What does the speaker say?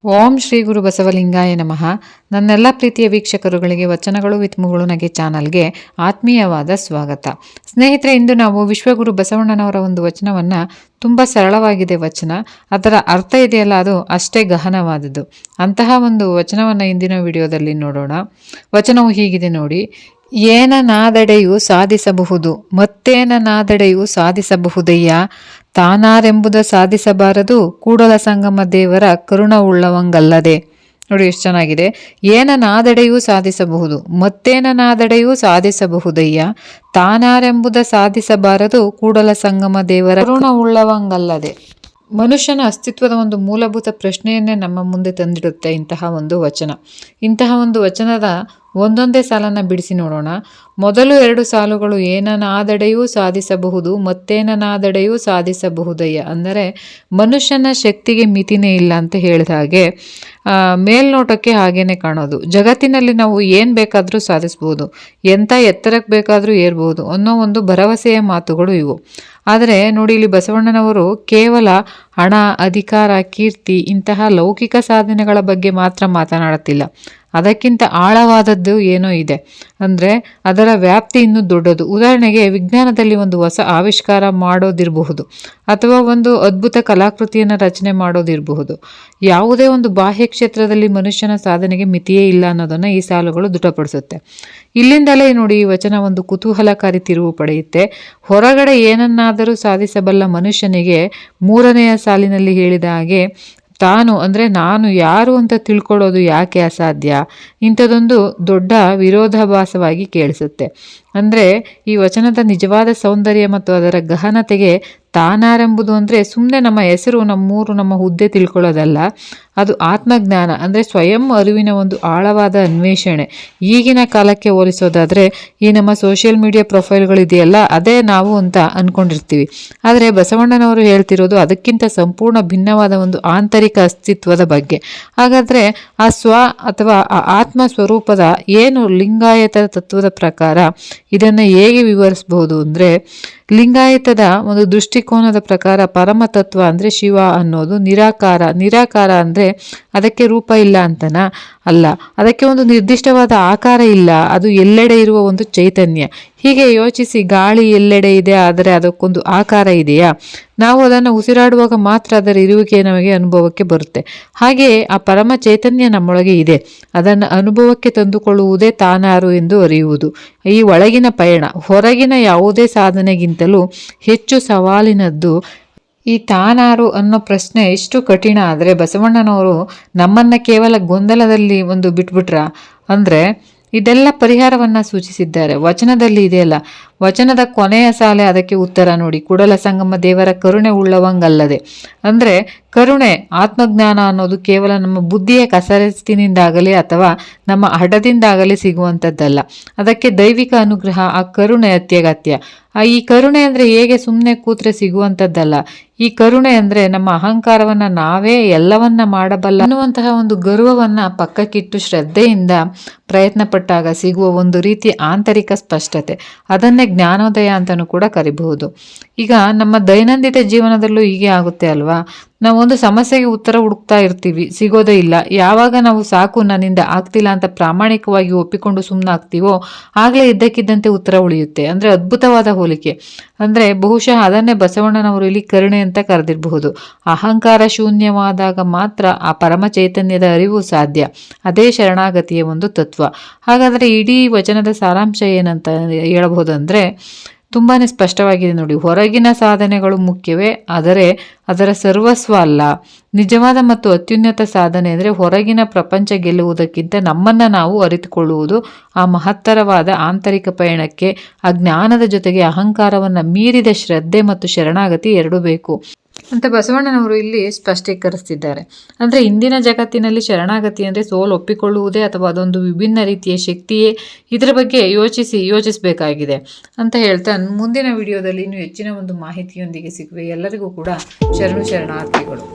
ಓಂ ಶ್ರೀ ಗುರು ಬಸವಲಿಂಗಾಯ ನಮಃ. ನನ್ನೆಲ್ಲ ಪ್ರೀತಿಯ ವೀಕ್ಷಕರುಗಳಿಗೆ ವಚನಗಳು ವಿತ್ ಮುಗುಳುನಗೆ ಚಾನಲ್ಗೆ ಆತ್ಮೀಯವಾದ ಸ್ವಾಗತ. ಸ್ನೇಹಿತರೆ, ಇಂದು ನಾವು ವಿಶ್ವಗುರು ಬಸವಣ್ಣನವರ ಒಂದು ವಚನವನ್ನು ತುಂಬ ಸರಳವಾಗಿದೆ ವಚನ, ಅದರ ಅರ್ಥ ಇದೆಯಲ್ಲ ಅದು ಅಷ್ಟೇ ಗಹನವಾದದ್ದು. ಅಂತಹ ಒಂದು ವಚನವನ್ನು ಇಂದಿನ ವಿಡಿಯೋದಲ್ಲಿ ನೋಡೋಣ. ವಚನವು ಹೀಗಿದೆ ನೋಡಿ: ಏನನಾದಡೆಯು ಸಾಧಿಸಬಹುದು, ಮತ್ತೇನನಾದಡೆಯು ಸಾಧಿಸಬಹುದಯ್ಯ, ತಾನಾರೆಂಬುದ ಸಾಧಿಸಬಾರದು, ಕೂಡಲ ಸಂಗಮ ದೇವರ ಕರುಣವುಳ್ಳವಂಗಲ್ಲದೆ. ನೋಡಿ ಎಷ್ಟು ಚೆನ್ನಾಗಿದೆ. ಏನನಾದಡೆಯೂ ಸಾಧಿಸಬಹುದು, ಮತ್ತೇನನಾದಡೆಯೂ ಸಾಧಿಸಬಹುದಯ್ಯ, ತಾನಾರೆಂಬುದ ಸಾಧಿಸಬಾರದು, ಕೂಡಲ ಸಂಗಮ ದೇವರ ಕರುಣವುಳ್ಳವಂಗಲ್ಲದೆ. ಮನುಷ್ಯನ ಅಸ್ತಿತ್ವದ ಒಂದು ಮೂಲಭೂತ ಪ್ರಶ್ನೆಯನ್ನೇ ನಮ್ಮ ಮುಂದೆ ತಂದಿಡುತ್ತೆ ಇಂತಹ ಒಂದು ವಚನ. ಇಂತಹ ಒಂದು ವಚನದ ಒಂದೊಂದೇ ಸಾಲನ್ನು ಬಿಡಿಸಿ ನೋಡೋಣ. ಮೊದಲು ಎರಡು ಸಾಲುಗಳು ಏನನಾದಡೆಯೂ ಸಾಧಿಸಬಹುದು, ಮತ್ತೇನನಾದಡೆಯೂ ಸಾಧಿಸಬಹುದಯ್ಯ. ಅಂದರೆ ಮನುಷ್ಯನ ಶಕ್ತಿಗೆ ಮಿತಿನೇ ಇಲ್ಲ ಅಂತ ಹೇಳಿದ ಹಾಗೆ ಮೇಲ್ನೋಟಕ್ಕೆ ಹಾಗೇನೆ ಕಾಣೋದು. ಜಗತ್ತಿನಲ್ಲಿ ನಾವು ಏನು ಬೇಕಾದರೂ ಸಾಧಿಸ್ಬೋದು, ಎಂಥ ಎತ್ತರಕ್ಕೆ ಬೇಕಾದರೂ ಏರ್ಬೋದು ಅನ್ನೋ ಒಂದು ಭರವಸೆಯ ಮಾತುಗಳು ಇವು. ಆದರೆ ನೋಡಿ, ಇಲ್ಲಿ ಬಸವಣ್ಣನವರು ಕೇವಲ ಹಣ, ಅಧಿಕಾರ, ಕೀರ್ತಿ ಇಂತಹ ಲೌಕಿಕ ಸಾಧನೆಗಳ ಬಗ್ಗೆ ಮಾತ್ರ ಮಾತನಾಡುತ್ತಿಲ್ಲ. ಅದಕ್ಕಿಂತ ಆಳವಾದದ್ದು ಏನೋ ಇದೆ, ಅಂದರೆ ಅದರ ವ್ಯಾಪ್ತಿ ಇನ್ನೂ ದೊಡ್ಡದು. ಉದಾಹರಣೆಗೆ, ವಿಜ್ಞಾನದಲ್ಲಿ ಒಂದು ಹೊಸ ಆವಿಷ್ಕಾರ ಮಾಡೋದಿರಬಹುದು, ಅಥವಾ ಒಂದು ಅದ್ಭುತ ಕಲಾಕೃತಿಯನ್ನು ರಚನೆ ಮಾಡೋದಿರಬಹುದು. ಯಾವುದೇ ಒಂದು ಬಾಹ್ಯ ಕ್ಷೇತ್ರದಲ್ಲಿ ಮನುಷ್ಯನ ಸಾಧನೆಗೆ ಮಿತಿಯೇ ಇಲ್ಲ ಅನ್ನೋದನ್ನು ಈ ಸಾಲುಗಳು ದೃಢಪಡಿಸುತ್ತೆ. ಇಲ್ಲಿಂದಲೇ ನೋಡಿ, ಈ ವಚನ ಒಂದು ಕುತೂಹಲಕಾರಿ ತಿರುವು ಪಡೆಯುತ್ತೆ. ಹೊರಗಡೆ ಏನನ್ನಾದರೂ ಸಾಧಿಸಬಲ್ಲ ಮನುಷ್ಯನಿಗೆ ಮೂರನೆಯ ಸಾಲಿನಲ್ಲಿ ಹೇಳಿದ ಹಾಗೆ ತಾನು ಅಂದರೆ ನಾನು ಯಾರು ಅಂತ ತಿಳ್ಕೊಳ್ಳೋದು ಯಾಕೆ ಅಸಾಧ್ಯ? ಇಂಥದ್ದೊಂದು ದೊಡ್ಡ ವಿರೋಧಾಭಾಸವಾಗಿ ಕೇಳಿಸುತ್ತೆ. ಅಂದರೆ ಈ ವಚನದ ನಿಜವಾದ ಸೌಂದರ್ಯ ಮತ್ತು ಅದರ ಗಹನತೆಗೆ ತಾನಾರೆಂಬುದು ಅಂದರೆ ಸುಮ್ಮನೆ ನಮ್ಮ ಹೆಸರು, ನಮ್ಮೂರು, ನಮ್ಮ ಹುದ್ದೆ ತಿಳ್ಕೊಳ್ಳೋದಲ್ಲ. ಅದು ಆತ್ಮಜ್ಞಾನ, ಅಂದರೆ ಸ್ವಯಂ ಅರಿವಿನ ಒಂದು ಆಳವಾದ ಅನ್ವೇಷಣೆ. ಈಗಿನ ಕಾಲಕ್ಕೆ ಹೋಲಿಸೋದಾದರೆ ಈ ನಮ್ಮ ಸೋಷಿಯಲ್ ಮೀಡಿಯಾ ಪ್ರೊಫೈಲ್ಗಳಿದೆಯಲ್ಲ, ಅದೇ ನಾವು ಅಂತ ಅಂದ್ಕೊಂಡಿರ್ತೀವಿ. ಆದರೆ ಬಸವಣ್ಣನವರು ಹೇಳ್ತಿರೋದು ಅದಕ್ಕಿಂತ ಸಂಪೂರ್ಣ ಭಿನ್ನವಾದ ಒಂದು ಆಂತರಿಕ ಅಸ್ತಿತ್ವದ ಬಗ್ಗೆ. ಹಾಗಾದರೆ ಆ ಸ್ವ ಅಥವಾ ಆ ಆತ್ಮ ಸ್ವರೂಪದ ಏನು ಲಿಂಗಾಯತ ತತ್ವದ ಪ್ರಕಾರ ಇದನ್ನು ಹೇಗೆ ವಿವರಿಸಬಹುದು ಅಂದರೆ, ಲಿಂಗಾಯತದ ಒಂದು ದೃಷ್ಟಿಕೋನದ ಪ್ರಕಾರ ಪರಮತತ್ವ ಅಂದರೆ ಶಿವ ಅನ್ನೋದು ನಿರಾಕಾರ. ನಿರಾಕಾರ ಅಂದರೆ ಅದಕ್ಕೆ ರೂಪ ಇಲ್ಲ ಅಂತನಾ? ಅಲ್ಲ, ಅದಕ್ಕೆ ಒಂದು ನಿರ್ದಿಷ್ಟವಾದ ಆಕಾರ ಇಲ್ಲ, ಅದು ಎಲ್ಲೆಡೆ ಇರುವ ಒಂದು ಚೈತನ್ಯ. ಹೀಗೆ ಯೋಚಿಸಿ, ಗಾಳಿ ಎಲ್ಲೆಡೆ ಇದೆ, ಆದರೆ ಅದಕ್ಕೊಂದು ಆಕಾರ ಇದೆಯಾ? ನಾವು ಅದನ್ನು ಉಸಿರಾಡುವಾಗ ಮಾತ್ರ ಅದರ ಇರುವಿಕೆ ನಮಗೆ ಅನುಭವಕ್ಕೆ ಬರುತ್ತೆ. ಹಾಗೆಯೇ ಆ ಪರಮ ಚೈತನ್ಯ ನಮ್ಮೊಳಗೆ ಇದೆ. ಅದನ್ನು ಅನುಭವಕ್ಕೆ ತಂದುಕೊಳ್ಳುವುದೇ ತಾನಾರು ಎಂದು ಅರಿಯುವುದು ಈ ಒಳಗಿನ ಪಯಣ. ಹೊರಗಿನ ಯಾವುದೇ ಸಾಧನೆಗಿಂತಲೂ ಹೆಚ್ಚು ಸವಾಲಿನದ್ದು ಈ ತಾನಾರು ಅನ್ನೋ ಪ್ರಶ್ನೆ. ಎಷ್ಟು ಕಠಿಣ ಆದರೆ ಬಸವಣ್ಣನವರು ನಮ್ಮನ್ನು ಕೇವಲ ಗೊಂದಲದಲ್ಲಿ ಒಂದು ಬಿಟ್ಬಿಟ್ರ ಅಂದರೆ ಇದೆಲ್ಲ ಪರಿಹಾರವನ್ನು ಸೂಚಿಸಿದ್ದಾರೆ. ವಚನದಲ್ಲಿ ಇದೆಯಲ್ಲ, ವಚನದ ಕೊನೆಯ ಸಾಲೆ ಅದಕ್ಕೆ ಉತ್ತರ ನೋಡಿ: ಕೂಡಲ ಸಂಗಮ ದೇವರ ಕರುಣೆ ಉಳ್ಳವಂಗಲ್ಲದೆ. ಅಂದರೆ ಕರುಣೆ, ಆತ್ಮಜ್ಞಾನ ಅನ್ನೋದು ಕೇವಲ ನಮ್ಮ ಬುದ್ಧಿಯ ಕಸರತ್ತಿನಿಂದಾಗಲಿ ಅಥವಾ ನಮ್ಮ ಹಠದಿಂದಾಗಲಿ ಸಿಗುವಂಥದ್ದಲ್ಲ. ಅದಕ್ಕೆ ದೈವಿಕ ಅನುಗ್ರಹ, ಆ ಕರುಣೆ ಅತ್ಯಗತ್ಯ. ಈ ಕರುಣೆ ಅಂದರೆ ಹೇಗೆ ಸುಮ್ಮನೆ ಕೂತ್ರೆ ಸಿಗುವಂಥದ್ದಲ್ಲ. ಈ ಕರುಣೆ ಅಂದರೆ ನಮ್ಮ ಅಹಂಕಾರವನ್ನು ನಾವೇ ಎಲ್ಲವನ್ನ ಮಾಡಬಲ್ಲ ಅನ್ನುವಂತಹ ಒಂದು ಗರ್ವವನ್ನು ಪಕ್ಕಕ್ಕಿಟ್ಟು ಶ್ರದ್ಧೆಯಿಂದ ಪ್ರಯತ್ನ ಪಟ್ಟಾಗ ಸಿಗುವ ಒಂದು ರೀತಿಯ ಆಂತರಿಕ ಸ್ಪಷ್ಟತೆ. ಅದನ್ನೇ ಜ್ಞಾನೋದಯ ಅಂತಲೂ ಕೂಡ ಕರಿಬಹುದು. ಈಗ ನಮ್ಮ ದೈನಂದಿನ ಜೀವನದಲ್ಲೂ ಹೀಗೆ ಆಗುತ್ತೆ ಅಲ್ವಾ? ನಾವೊಂದು ಸಮಸ್ಯೆಗೆ ಉತ್ತರ ಹುಡುಕ್ತಾ ಇರ್ತೀವಿ, ಸಿಗೋದೇ ಇಲ್ಲ. ಯಾವಾಗ ನಾವು ಸಾಕು, ನನ್ನಿಂದ ಆಗ್ತಿಲ್ಲ ಅಂತ ಪ್ರಾಮಾಣಿಕವಾಗಿ ಒಪ್ಪಿಕೊಂಡು ಸುಮ್ಮನಾಗ್ತೀವೋ ಆಗಲೇ ಇದ್ದಕ್ಕಿದ್ದಂತೆ ಉತ್ತರ ಉಳಿಯುತ್ತೆ. ಅಂದರೆ ಅದ್ಭುತವಾದ ಹೋಲಿಕೆ. ಅಂದರೆ ಬಹುಶಃ ಅದನ್ನೇ ಬಸವಣ್ಣನವರು ಇಲ್ಲಿ ಕರುಣೆ ಅಂತ ಕರೆದಿರಬಹುದು. ಅಹಂಕಾರ ಶೂನ್ಯವಾದಾಗ ಮಾತ್ರ ಆ ಪರಮ ಚೈತನ್ಯದ ಅರಿವು ಸಾಧ್ಯ. ಅದೇ ಶರಣಾಗತಿಯ ಒಂದು ತತ್ವ. ಹಾಗಾದರೆ ಇಡೀ ವಚನದ ಸಾರಾಂಶ ಏನಂತ ಹೇಳಬಹುದಂದರೆ ತುಂಬಾ ಸ್ಪಷ್ಟವಾಗಿದೆ ನೋಡಿ: ಹೊರಗಿನ ಸಾಧನೆಗಳು ಮುಖ್ಯವೇ, ಆದರೆ ಅದರ ಸರ್ವಸ್ವ ಅಲ್ಲ. ನಿಜವಾದ ಮತ್ತು ಅತ್ಯುನ್ನತ ಸಾಧನೆ ಅಂದರೆ ಹೊರಗಿನ ಪ್ರಪಂಚ ಗೆಲ್ಲುವುದಕ್ಕಿಂತ ನಮ್ಮನ್ನು ನಾವು ಅರಿತುಕೊಳ್ಳುವುದು. ಆ ಮಹತ್ತರವಾದ ಆಂತರಿಕ ಪಯಣಕ್ಕೆ ಆ ಜ್ಞಾನದ ಜೊತೆಗೆ ಅಹಂಕಾರವನ್ನು ಮೀರಿದ ಶ್ರದ್ಧೆ ಮತ್ತು ಶರಣಾಗತಿ ಎರಡೂ ಬೇಕು ಅಂತ ಬಸವಣ್ಣನವರು ಇಲ್ಲಿ ಸ್ಪಷ್ಟೀಕರಿಸ್ತಿದ್ದಾರೆ. ಅಂದರೆ ಇಂದಿನ ಜಗತ್ತಿನಲ್ಲಿ ಶರಣಾಗತಿ ಅಂದರೆ ಸೋಲು ಒಪ್ಪಿಕೊಳ್ಳುವುದೇ ಅಥವಾ ಅದೊಂದು ವಿಭಿನ್ನ ರೀತಿಯ ಶಕ್ತಿಯೇ? ಇದರ ಬಗ್ಗೆ ಯೋಚಿಸಬೇಕಾಗಿದೆ ಅಂತ ಹೇಳ್ತಾ ಮುಂದಿನ ವಿಡಿಯೋದಲ್ಲಿ ಇನ್ನೂ ಹೆಚ್ಚಿನ ಒಂದು ಮಾಹಿತಿಯೊಂದಿಗೆ ಸಿಗುವೆ. ಎಲ್ಲರಿಗೂ ಕೂಡ ಶರಣಾರ್ಥಿಗಳು.